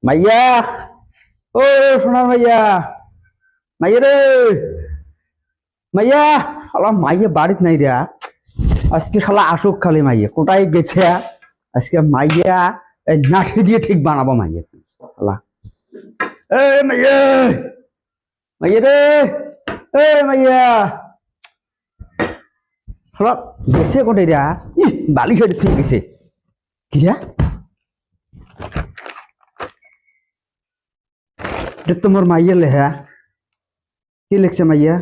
মাইয়া, ও সোনার মাইয়া, মাইয়া রে, মাইয়া। শালা মাইয়া বাড়িতে নাই রে। আজকে শালা আসুক খালি মাইয়া, কোথায় গেছে আজকে মাইয়া? এই নাঠি দিয়ে ঠিক বানাবো মাইয়া। শালা এ মাইয়া, মাইয়া রে, এ মাইয়া। শালা গেছে কোথায় রে? বালি সেটা ঠিক গেছে কি রে? এটা তোমার মাইয়া লেহা কি লিখছে মাইয়া?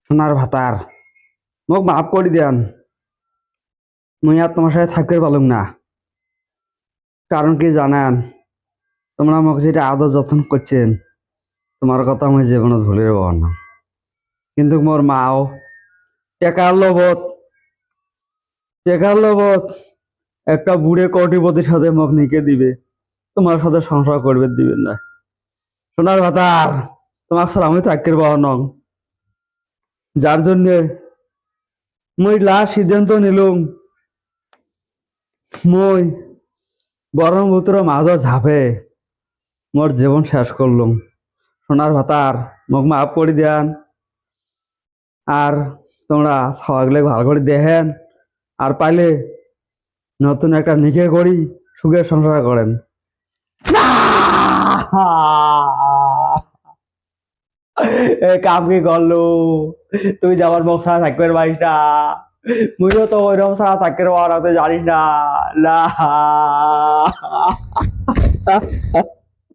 সোনার ভাতার, মোক মাফ করে দেন। মুই আর তোমার সাথে থাকতে পারলাম না। কারণ কি জানেন? তোমরা আমাকে যেটা আদর যত্ন করছেন, তোমার কথা আমি জীবনে ভুলে যাব না। কিন্তু মোর মাও টেকার লোভত, টেকার লোভত একটা বুড়ে কোটিপতির সাথে মোক নিকে দিবে, তোমার সাথে সংসার করবে দিবেন না। সোনার ভাতার, তোমার সাথে আমি থাকতে পারব না। যার জন্য মুই লাস্ট সিদ্ধান্ত নিলুম, মই ব্রহ্মপুত্র মাঝ ঝাঁপে মোর জীবন শেষ করলুম। সোনার ভাতার, মোক মাফ করে দেন। আর তোমরা সবাইগুলো ভালো করে দেখেন, আর পাইলে নতুন একটা নিকে করি সুখের সংসার করেন। এ কাম কি করলু? তুই যাবার মুখ ছাড়া থাকবে পারিস না, মুইও তো ওইরকম ছাড়া থাকতে পারবো না, তুই জানিস না। না